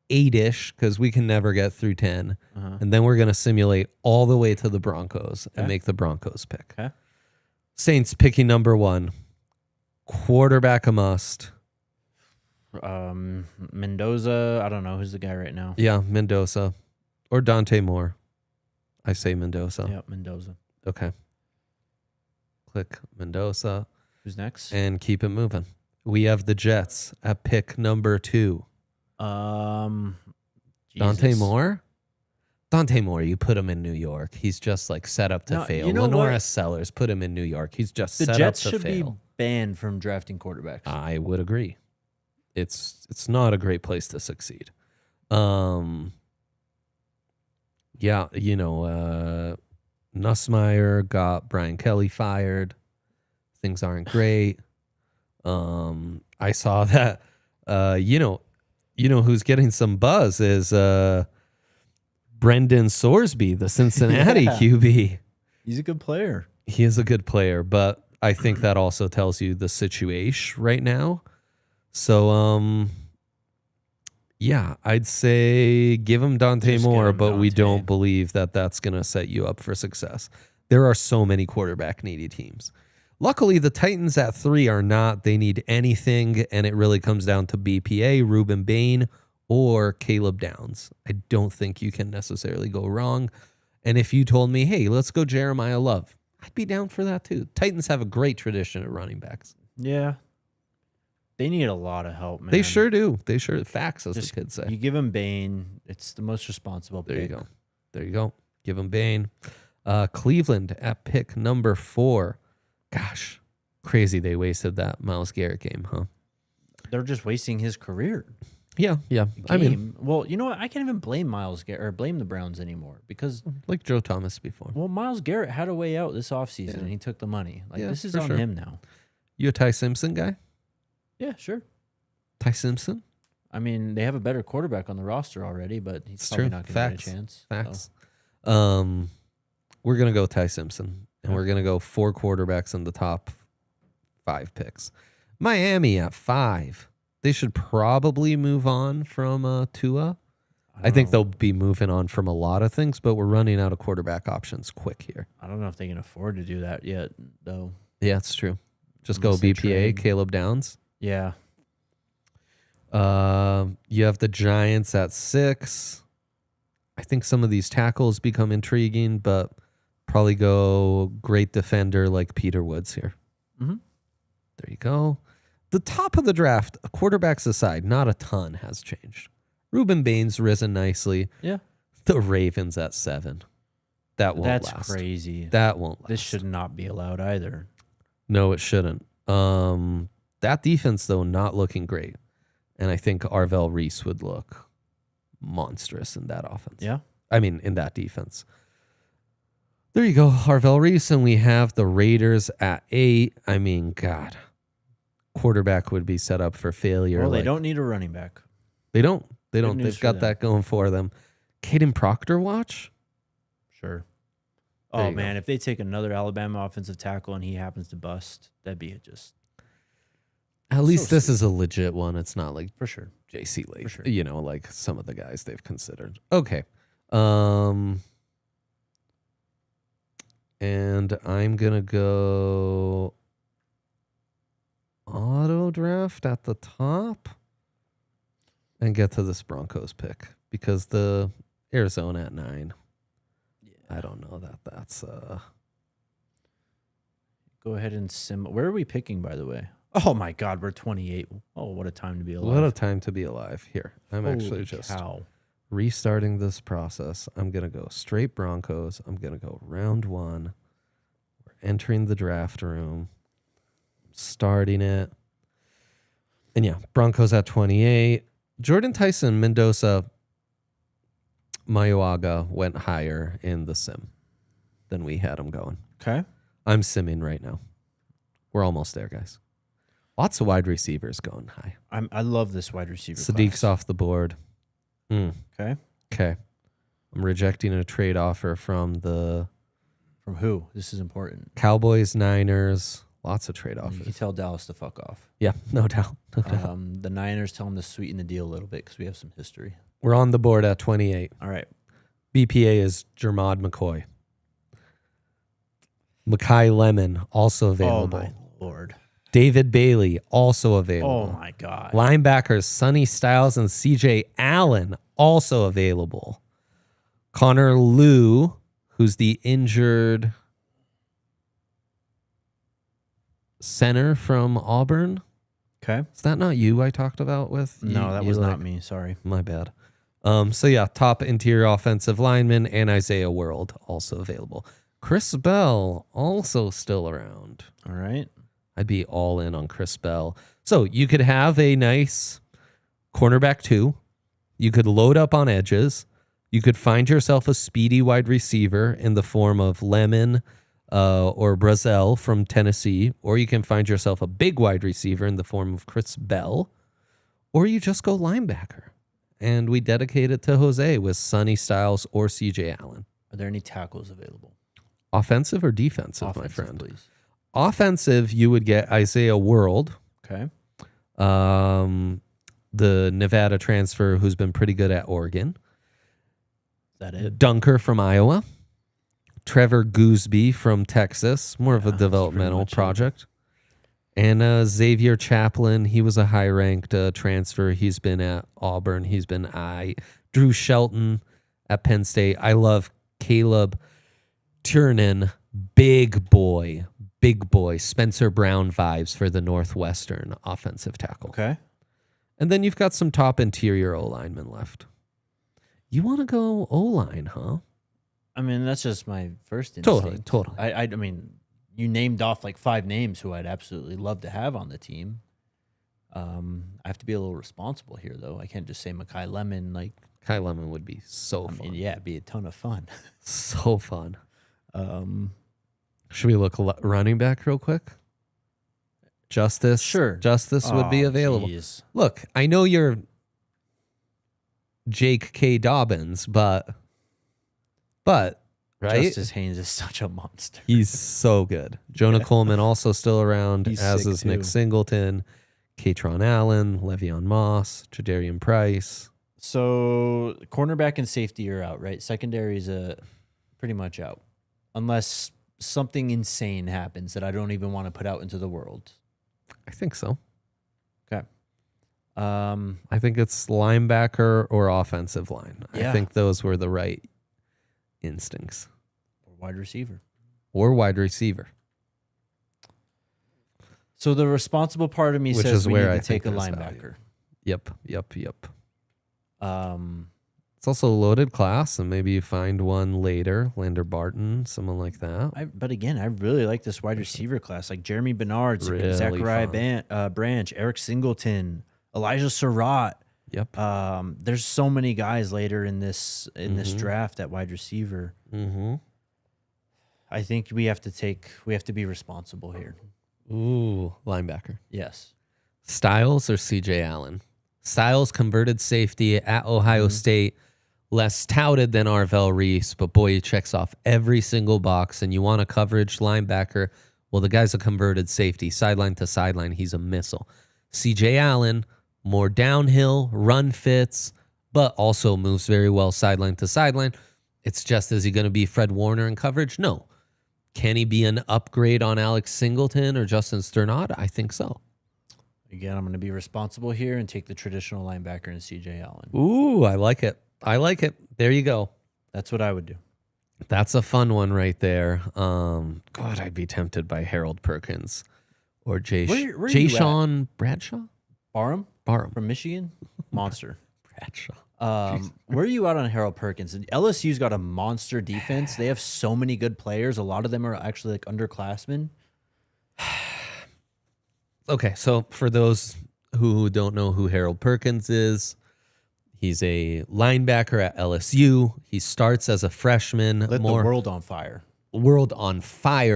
8-ish because we can never get through 10. And then we're going to simulate all the way to the Broncos and make the Broncos pick. Okay. Saints picking number 1. Quarterback a must. Mendoza. I don't know who's the guy right now. Yeah, Mendoza or Dante Moore. I say Mendoza. Yeah, Mendoza. Okay. Click Mendoza. Who's next? And keep it moving. We have the Jets at pick number 2. Jesus. Dante Moore. Dante Moore, you put him in New York. He's just like set up to fail. You know Lenora Sellers, put him in New York. He's just set Jets up to fail. fail. The Jets should be banned from drafting quarterbacks. I would agree. It's not a great place to succeed. Yeah, Nussmeier got Brian Kelly fired. Things aren't great. I saw that. Who's getting some buzz is Brendan Sorsby, the Cincinnati QB. He's a good player. He is a good player, but I think that also tells you the situation right now. So, yeah, I'd say give him Dante Moore, but we don't believe that that's going to set you up for success. There are so many quarterback needy teams. Luckily, the Titans at 3 are not. They need anything, and it really comes down to BPA, Ruben Bain, or Caleb Downs. I don't think you can necessarily go wrong. And if you told me, hey, let's go Jeremiah Love, I'd be down for that too. Titans have a great tradition at running backs. Yeah. They need a lot of help, man. They sure do. Facts, as the kids say. You give him Bain. It's the most responsible pick. There you go. Give him Bain. Cleveland at pick number 4. Gosh, crazy they wasted that Myles Garrett game, huh? They're just wasting his career. Yeah. I mean, well, you know what? I can't even blame Myles Garrett or blame the Browns anymore because, like Joe Thomas before. Well, Myles Garrett had a way out this offseason and he took the money. This is on him now. You a Ty Simpson guy? Yeah, sure. Ty Simpson? I mean, they have a better quarterback on the roster already, but he's probably not going to get a chance. Facts. So. We're going to go Ty Simpson, and we're going to go 4 quarterbacks in the top 5 picks. Miami at 5. They should probably move on from Tua. I think they'll be moving on from a lot of things, but we're running out of quarterback options quick here. I don't know if they can afford to do that yet, though. Yeah, it's true. Just go BPA, Caleb Downs. Yeah. You have the Giants at 6. I think some of these tackles become intriguing, but probably go great defender like Peter Woods here. Mm-hmm. There you go. The top of the draft, quarterbacks aside, not a ton has changed. Ruben Bain's risen nicely. Yeah. The Ravens at 7. That won't last. That's crazy. That won't last. This should not be allowed either. No, it shouldn't. That defense, though, not looking great. And I think Arvell Reese would look monstrous in that offense. Yeah. I mean, in that defense. There you go, Arvell Reese. And we have the Raiders at 8. I mean, God. Quarterback would be set up for failure. Well, they don't need a running back. They don't. They've got that going for them. Caden Proctor watch? Sure. Oh, man, if they take another Alabama offensive tackle and he happens to bust, that'd be just... At least this is a legit one. It's not like for sure JC Lake, for sure. Like some of the guys they've considered. Okay. And I'm going to go auto draft at the top and get to this Broncos pick because the Arizona at 9. Yeah. I don't know that's Go ahead and where are we picking, by the way? Oh, my God, we're 28. Oh, what a time to be alive. What a time to be alive. Here, I'm actually just restarting this process. I'm going to go straight Broncos. I'm going to go round 1. We're entering the draft room. Starting it. And yeah, Broncos at 28. Jordan Tyson, Mendoza, Mayoaga went higher in the sim than we had him going. Okay. I'm simming right now. We're almost there, guys. Lots of wide receivers going high. I love this wide receiver Sadiq's off the board. Okay. I'm rejecting a trade offer from who? This is important. Cowboys, Niners. Lots of trade offers. You can tell Dallas to fuck off. Yeah, no doubt. The Niners tell them to sweeten the deal a little bit because we have some history. We're on the board at 28. All right. BPA is Jermod McCoy. Mekhi Lemon, also available. Oh, my Lord. David Bailey, also available. Oh, my God. Linebackers Sonny Styles and CJ Allen, also available. Connor Liu, who's the injured center from Auburn. Okay. Is that not you I talked about with? No, that was not me. Sorry. My bad. So yeah, top interior offensive lineman and Isaiah World also available. Chris Bell also still around. All right. I'd be all in on Chris Bell. So you could have a nice cornerback 2, You could load up on edges. You could find yourself a speedy wide receiver in the form of Lemon or Brazel from Tennessee, or you can find yourself a big wide receiver in the form of Chris Bell, or you just go linebacker. And we dedicate it to Jose with Sonny Styles or CJ Allen. Are there any tackles available? Offensive or defensive, my friend? Please. Offensive, you would get Isaiah World. Okay. The Nevada transfer who's been pretty good at Oregon. Is that it? Dunker from Iowa. Trevor Gooseby from Texas. More of a developmental project. And Xavier Chaplin, he was a high-ranked transfer. He's been at Auburn. He's been Drew Shelton at Penn State. I love Caleb Tiernan, big boy. Spencer Brown vibes for the Northwestern offensive tackle. Okay. And then you've got some top interior O-linemen left. You want to go O-line, huh? I mean, that's just my first instinct. Totally. I mean, you named off like 5 names who I'd absolutely love to have on the team. I have to be a little responsible here, though. I can't just say Mekhi Lemon. Kai Lemon would be so fun. Yeah, it'd be a ton of fun. So fun. Should we look running back real quick? Justice. Sure. Justice would be available. Geez. Look, I know you're Jake K. Dobbins, but right? Justice Haynes is such a monster. He's so good. Jonah Coleman also still around, He's as sick is Nick too. Singleton, Katron Allen, Le'Veon Moss, Jadarian Price. So cornerback and safety are out, right? Secondary is pretty much out. Unless something insane happens that I don't even want to put out into the world. I think so. Okay. I think it's linebacker or offensive line. Yeah. I think those were the right instincts. Or wide receiver. Or wide receiver. So the responsible part of me Which says is we where need I to take a think there's linebacker. Yep. Um, It's also a loaded class, and maybe you find one later, Lander Barton, someone like that. but again, I really like this wide receiver class, like Jeremy Bernard, Really Zachariah Branch, Eric Singleton, Elijah Surratt. Yep. There's so many guys later in this draft at wide receiver. Mm-hmm. I think we have to be responsible here. Ooh, linebacker. Yes. Styles or CJ Allen? Styles converted safety at Ohio State, less touted than Arvell Reese, but boy, he checks off every single box. And you want a coverage linebacker? Well, the guy's a converted safety, sideline to sideline. He's a missile. CJ Allen, more downhill, run fits, but also moves very well sideline to sideline. It's just, is he going to be Fred Warner in coverage? No. Can he be an upgrade on Alex Singleton or Justin Sternad? I think so. Again, I'm going to be responsible here and take the traditional linebacker in CJ Allen. Ooh, I like it. There you go. That's what I would do. That's a fun one right there. God, I'd be tempted by Harold Perkins or Jayshon Bradshaw? Barham Barham. from Michigan? Monster. Bradshaw. Where are you out on Harold Perkins? LSU's got a monster defense. They have so many good players. A lot of them are actually like underclassmen. Okay, so for those who don't know who Harold Perkins is, he's a linebacker at LSU. He starts as a freshman. Lit the world on fire.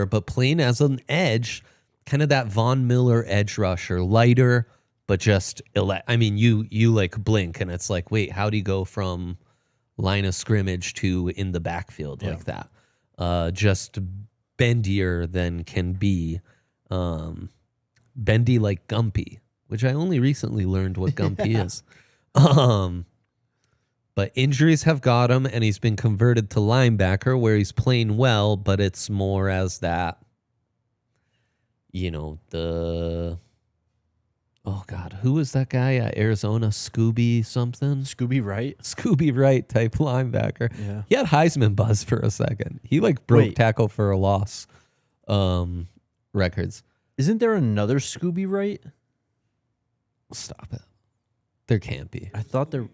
But playing as an edge, kind of that Von Miller edge rusher, lighter, but just I mean, you like blink and it's like, wait, how do you go from line of scrimmage to in the backfield like that? Just bendier than can be. Bendy like Gumpy, which I only recently learned what Gumpy is. But injuries have got him, and he's been converted to linebacker where he's playing well, but it's more as that, oh God, who was that guy at Arizona? Scooby something? Scooby Wright? Scooby Wright type linebacker. Yeah. He had Heisman buzz for a second. He broke tackle for a loss records. Isn't there another Scooby Wright? Stop it. There can't be. I thought there.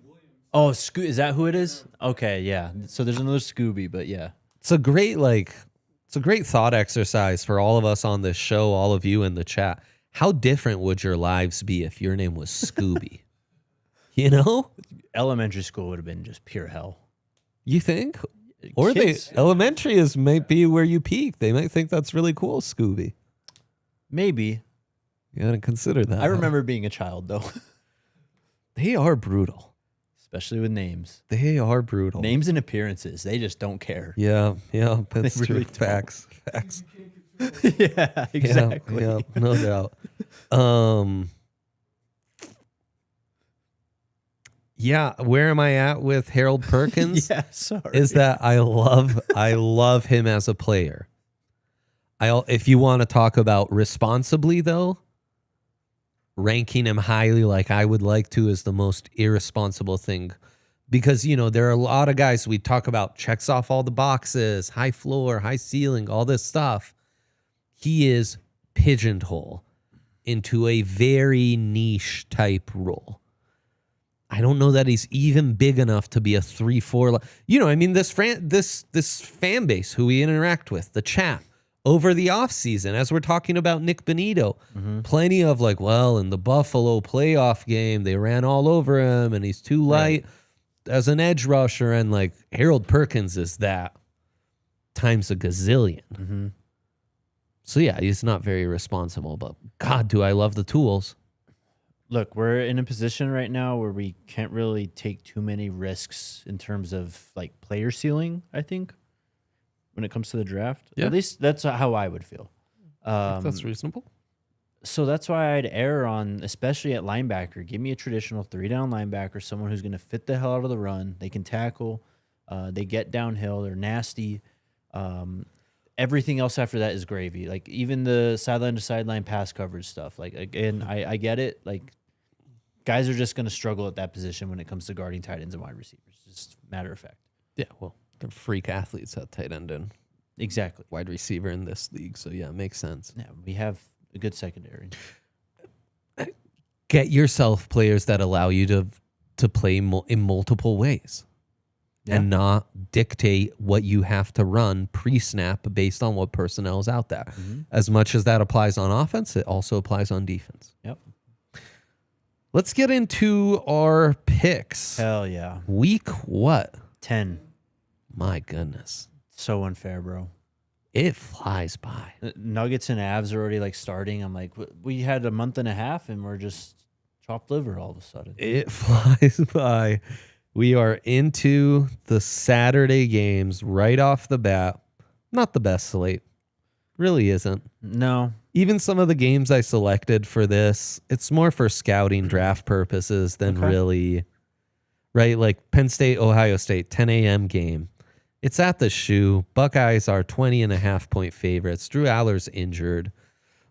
Oh, is that who it is? Okay, yeah. So there's another Scooby, but yeah. It's a great thought exercise for all of us on this show, all of you in the chat. How different would your lives be if your name was Scooby? You know? Elementary school would have been just pure hell. You think? Or Kids, elementary might be where you peak. They might think that's really cool, Scooby. maybe. You gotta consider that. I remember being a child, though. They are brutal. Especially with names. They are brutal. Names and appearances. They just don't care. Yeah, that's They true. really Facts. Yeah, exactly. Yeah, no doubt. Yeah, where am I at with Harold Perkins? Yeah, sorry. Is that I love him as a player. If you want to talk about responsibly, though, ranking him highly like I would like to is the most irresponsible thing. Because, there are a lot of guys we talk about, checks off all the boxes, high floor, high ceiling, all this stuff. He is pigeonholed into a very niche type role. I don't know that he's even big enough to be a 3-4. This fan base who we interact with, the chat, over the offseason, as we're talking about Nick Bonito, plenty of in the Buffalo playoff game, they ran all over him and he's too light as an edge rusher. And Harold Perkins is that times a gazillion. Mm-hmm. So yeah, he's not very responsible, but God, do I love the tools. Look, we're in a position right now where we can't really take too many risks in terms of player ceiling, I think, when it comes to the draft. Yeah. At least that's how I would feel. That's reasonable. So that's why I'd err on, especially at linebacker, give me a traditional 3-down linebacker, someone who's going to fit the hell out of the run. They can tackle. They get downhill. They're nasty. Everything else after that is gravy. Even the sideline to sideline pass coverage stuff. Again, I get it. Guys are just going to struggle at that position when it comes to guarding tight ends and wide receivers. Just matter of fact. Yeah, well, they're freak athletes at tight end and Exactly. wide receiver in this league. So yeah, it makes sense. Yeah, we have a good secondary. Get yourself players that allow you to play in multiple ways. Yeah. And not dictate what you have to run pre-snap based on what personnel is out there. Mm-hmm. As much as that applies on offense, it also applies on defense. Yep. Let's get into our picks. Hell yeah. Week what? 10. My goodness. So unfair, bro. It flies by. Nuggets and Avs are already starting. I'm we had a month and a half and we're just chopped liver all of a sudden. It flies by. We are into the Saturday games right off the bat. Not the best slate. Really isn't. No. Even some of the games I selected for this, it's more for scouting draft purposes than really, right? Penn State, Ohio State, 10 a.m. game. It's at the Shoe. Buckeyes are 20.5-point favorites. Drew Aller's injured.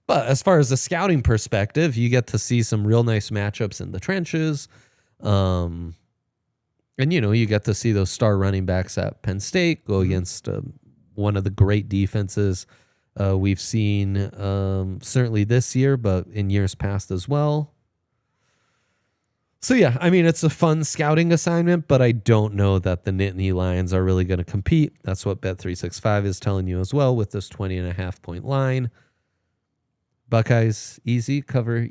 But as far as the scouting perspective, you get to see some real nice matchups in the trenches. And, you get to see those star running backs at Penn State go against one of the great defenses we've seen certainly this year, but in years past as well. So, yeah, it's a fun scouting assignment, but I don't know that the Nittany Lions are really going to compete. That's what Bet365 is telling you as well with this 20.5-point line. Buckeyes, easy cover.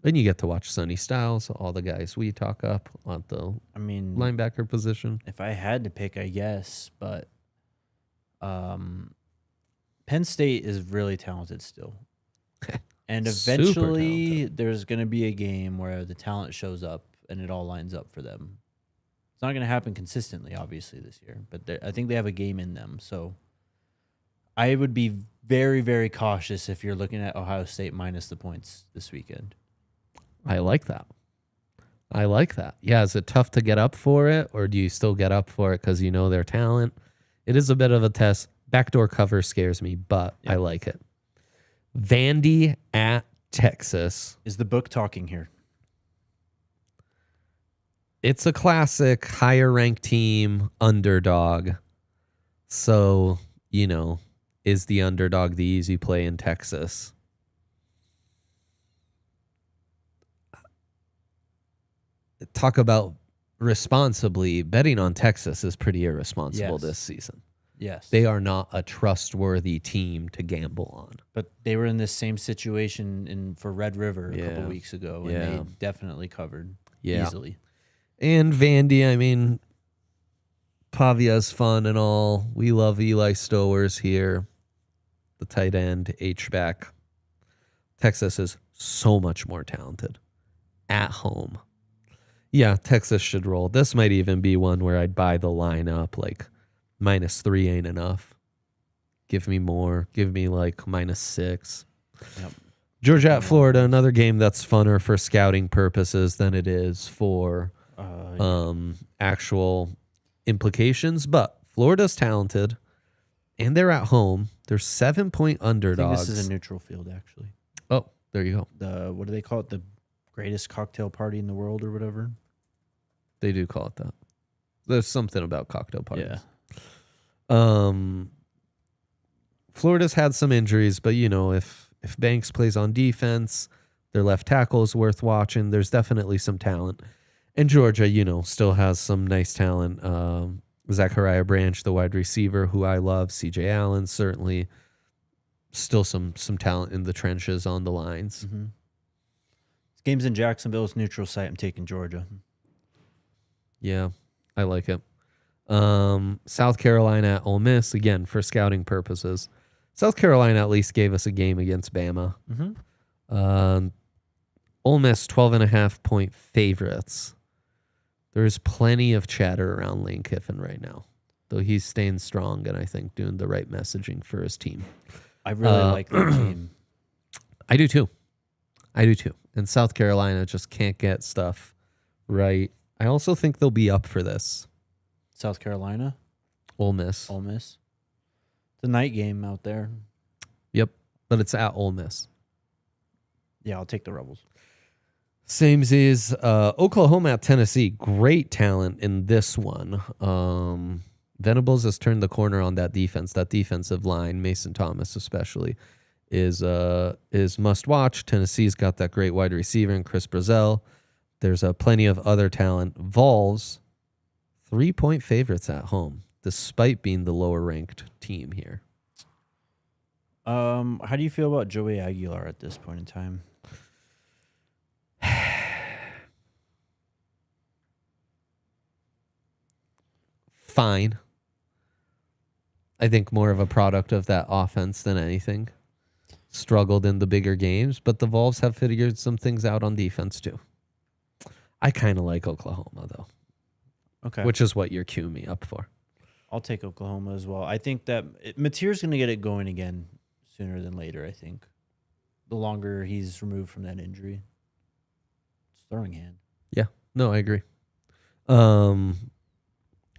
And you get to watch Sonny Styles, all the guys we talk up on the linebacker position. If I had to pick, I guess, but Penn State is really talented still. And eventually there's going to be a game where the talent shows up and it all lines up for them. It's not going to happen consistently, obviously, this year, but I think they have a game in them. So I would be very, very cautious if you're looking at Ohio State minus the points this weekend. I like that. Yeah, is it tough to get up for it, or do you still get up for it because you know their talent? It is a bit of a test. Backdoor cover scares me, but I like it. Vandy at Texas. Is the book talking here? It's a classic higher ranked team underdog. So, is the underdog the easy play in Texas? Talk about responsibly. Betting on Texas is pretty irresponsible this season. Yes. They are not a trustworthy team to gamble on. But they were in this same situation for Red River a couple weeks ago, and they definitely covered easily. And Vandy, I mean, Pavia's fun and all. We love Eli Stowers here, the tight end, H-back. Texas is so much more talented at home. Yeah, Texas should roll. This might even be one where I'd buy the line up, like -3 ain't enough. Give me more. Give me like -6. Yep. Georgia at Florida, another game that's funner for scouting purposes than it is for actual implications. But Florida's talented, and they're at home. They're 7-point underdogs. I think this is a neutral field, actually. Oh, there you go. What do they call it? The greatest cocktail party in the world or whatever? They do call it that. There's something about cocktail parties. Yeah. Florida's had some injuries, but if Banks plays on defense, their left tackle is worth watching. There's definitely some talent. And Georgia, still has some nice talent. Zachariah Branch, the wide receiver, who I love. CJ Allen, certainly. Still some talent in the trenches on the lines. Mm-hmm. This game's in Jacksonville. It's neutral site. I'm taking Georgia. Yeah, I like it. South Carolina at Ole Miss, again, for scouting purposes. South Carolina at least gave us a game against Bama. Mm-hmm. Ole Miss, 12.5-point favorites. There's plenty of chatter around Lane Kiffin right now, though he's staying strong and I think doing the right messaging for his team. I really like that team. I do too. And South Carolina just can't get stuff right. I also think they'll be up for this. South Carolina? Ole Miss. It's a night game out there. Yep, but it's at Ole Miss. Yeah, I'll take the Rebels. Sames is Oklahoma at Tennessee. Great talent in this one. Venables has turned the corner on that defense. That defensive line, Mason Thomas especially, is must watch. Tennessee's got that great wide receiver in Chris Brazzell. There's plenty of other talent. Vols, 3-point favorites at home, despite being the lower ranked team here. How do you feel about Joey Aguilar at this point in time? Fine. I think more of a product of that offense than anything. Struggled in the bigger games, but the Vols have figured some things out on defense too. I kind of like Oklahoma though. Okay. Which is what you're queuing me up for. I'll take Oklahoma as well. I think that Mateer's going to get it going again sooner than later, I think. The longer he's removed from that injury. It's throwing hand. Yeah. No, I agree.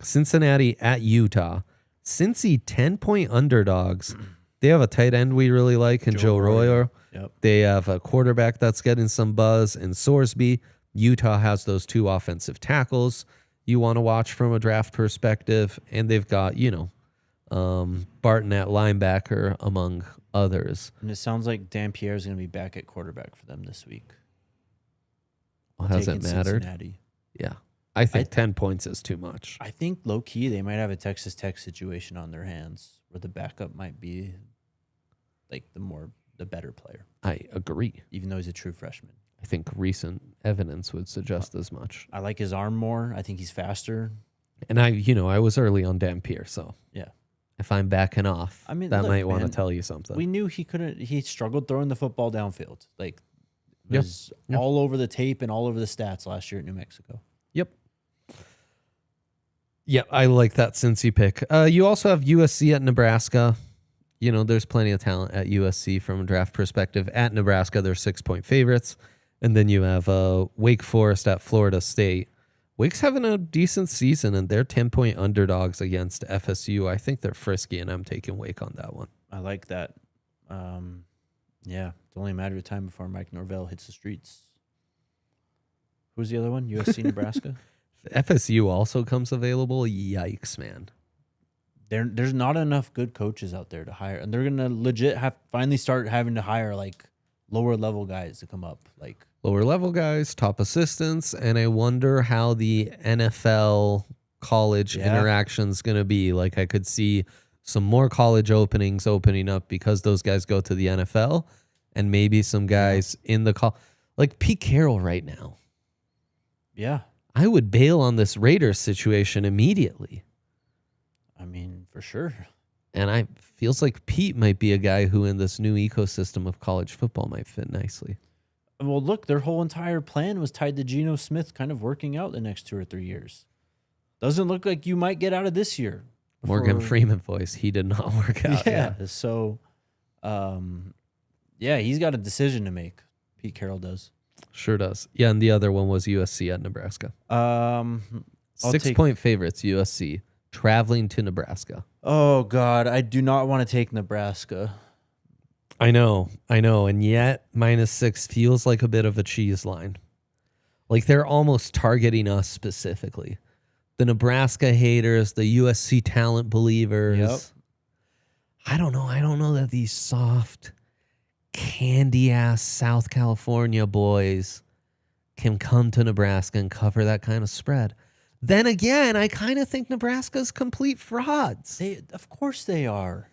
Cincinnati at Utah. Cincy 10-point underdogs. They have a tight end we really like in Joe Royer. Yep. They have a quarterback that's getting some buzz in Sorsby. Utah has those two offensive tackles you want to watch from a draft perspective. And they've got, Barton at linebacker, among others. And it sounds like Dan Pierre is going to be back at quarterback for them this week. Well, hasn't mattered. Cincinnati. Yeah. I think 10 points is too much. I think low-key they might have a Texas Tech situation on their hands where the backup might be like the better player. I agree. Even though he's a true freshman. I think recent evidence would suggest as much. I like his arm more. I think he's faster. And I was early on Dampier, so yeah. If I'm backing off, might want to tell you something. We knew he struggled throwing the football downfield. Like it was all over the tape and all over the stats last year at New Mexico. Yep. Yeah, I like that Cincy pick. You also have USC at Nebraska. There's plenty of talent at USC from a draft perspective. At Nebraska, they're 6-point favorites. And then you have Wake Forest at Florida State. Wake's having a decent season, and they're 10-point underdogs against FSU. I think they're frisky, and I'm taking Wake on that one. I like that. It's only a matter of time before Mike Norvell hits the streets. Who's the other one? USC, Nebraska? FSU also comes available. Yikes, man. There's not enough good coaches out there to hire, and they're going to legit finally start having to hire, like, lower-level guys to come up, like lower-level guys, top assistants, and I wonder how the NFL college interaction's going to be. Like, I could see some more college openings opening up because those guys go to the NFL, and maybe some guys in the like Pete Carroll right now. Yeah. I would bail on this Raiders situation immediately. I mean, for sure. And I feels like Pete might be a guy who in this new ecosystem of college football might fit nicely. Well, look, their whole entire plan was tied to Geno Smith kind of working out the next 2 or 3 years. Doesn't look like you might get out of this year. Morgan Freeman voice. He did not work out. Yeah. So, he's got a decision to make. Pete Carroll does. Sure does. Yeah, and the other one was USC at Nebraska. 6-point favorites, USC, traveling to Nebraska. Oh, God. I do not want to take Nebraska. I know. And yet, -6 feels like a bit of a cheese line. Like they're almost targeting us specifically. The Nebraska haters, the USC talent believers. Yep. I don't know that these soft, candy-ass South California boys can come to Nebraska and cover that kind of spread. Then again, I kind of think Nebraska's complete frauds. Of course they are.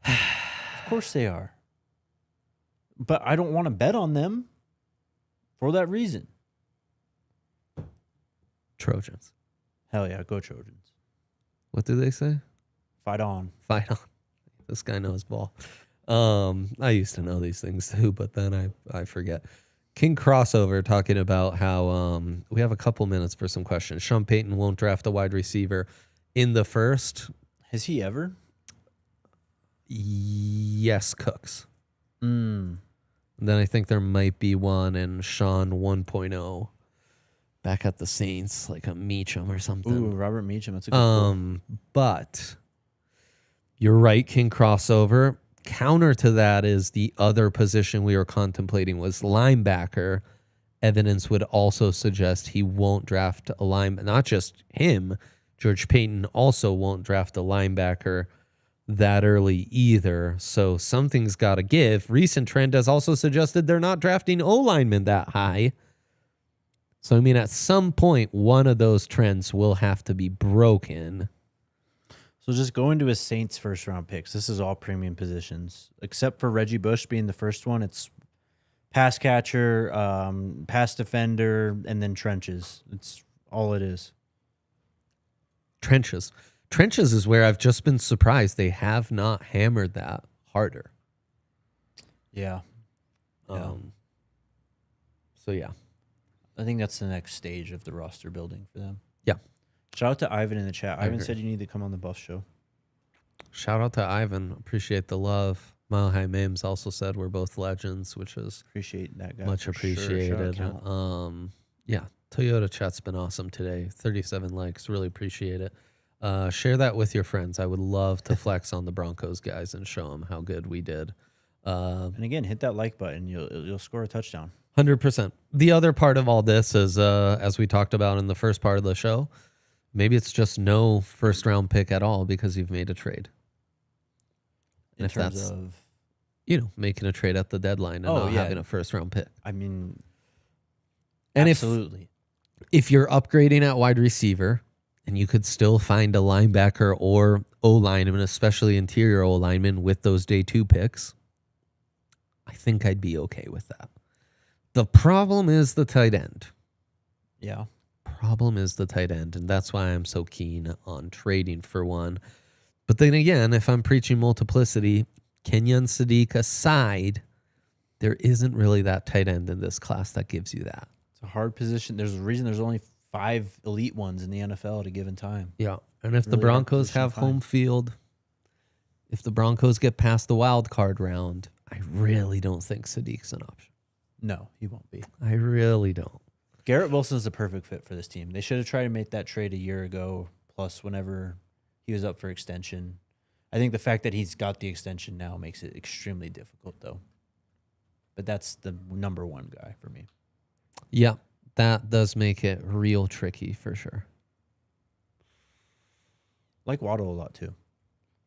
Of course they are. But I don't want to bet on them for that reason. Trojans. Hell yeah, go Trojans. What do they say? Fight on. Fight on. This guy knows ball. I used to know these things too, but then I forget. King Crossover talking about how we have a couple minutes for some questions. Sean Payton won't draft a wide receiver in the first. Has he ever? Yes, Cooks. Mm. And then I think there might be one in Sean 1.0 back at the Saints, like a Meacham or something. Ooh, Robert Meacham. That's a good call. But you're right, King Crossover. Counter to that is the other position we were contemplating was linebacker. Evidence would also suggest he won't draft a linebacker. Not just him. George Payton also won't draft a linebacker that early either. So something's got to give. Recent trend has also suggested they're not drafting O-linemen that high. So, I mean, at some point, one of those trends will have to be broken. So just go into his Saints first-round picks. This is all premium positions. Except for Reggie Bush being the first one, it's pass catcher, pass defender, and then trenches. It's all it is. Trenches. Trenches is where I've just been surprised they have not hammered that harder. Yeah. So, yeah. I think that's the next stage of the roster building for them. Yeah. Shout out to Ivan in the chat. Ivan agree. said you need to come on the Buff Show. Shout out to Ivan. Appreciate the love. Mile High Mims also said we're both legends, which is Appreciate that guy. much for sure. appreciated. Shout out. Yeah. Toyota chat's been awesome today. 37 likes. Really appreciate it. Share that with your friends. I would love to flex on the Broncos guys and show them how good we did. And again, hit that like button. You'll score a touchdown. 100%. The other part of all this is, as we talked about in the first part of the show, maybe it's just no first round pick at all because you've made a trade. And In terms of, making a trade at the deadline and not having a first round pick. I mean, And absolutely. If you're upgrading at wide receiver and you could still find a linebacker or O-lineman, especially interior O-lineman with those day 2 picks, I think I'd be okay with that. The problem is the tight end. Yeah. Problem is the tight end, and that's why I'm so keen on trading for one. But then again, if I'm preaching multiplicity, Kenyon Sadiq aside, there isn't really that tight end in this class that gives you that. It's a hard position. There's a reason there's only 5 elite ones in the NFL at a given time. Yeah, and if the Really hard Broncos position have to find. home field, if the Broncos get past the wild card round, I really don't think Sadiq's an option. No, he won't be. I really don't. Garrett Wilson's the perfect fit for this team. They should have tried to make that trade a year ago, plus whenever he was up for extension. I think the fact that he's got the extension now makes it extremely difficult, though. But that's the number one guy for me. Yeah, that does make it real tricky for sure. Like Waddle a lot, too.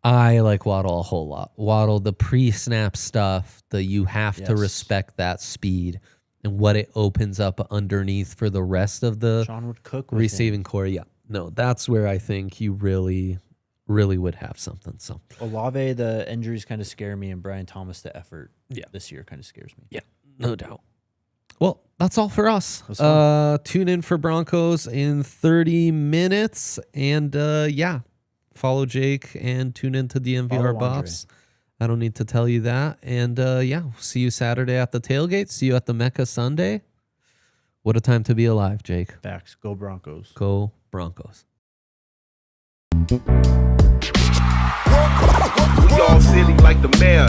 I like Waddle a whole lot. Waddle, the pre-snap stuff, you have to Yes. respect that speed and what it opens up underneath for the rest of the Sean would cook with him. receiving core. Yeah, no, that's where I think you really really would have something. So Olave, the injuries kind of scare me, and Brian Thomas, the effort this year kind of scares me. Yeah, no doubt. Well, that's all for us. Tune in for Broncos in 30 minutes. And follow Jake and tune in to DNVR Buffs. I don't need to tell you that. And see you Saturday at the tailgate. See you at the Mecca Sunday. What a time to be alive, Jake. Facts. Go Broncos. Go Broncos. We all silly like the mayor.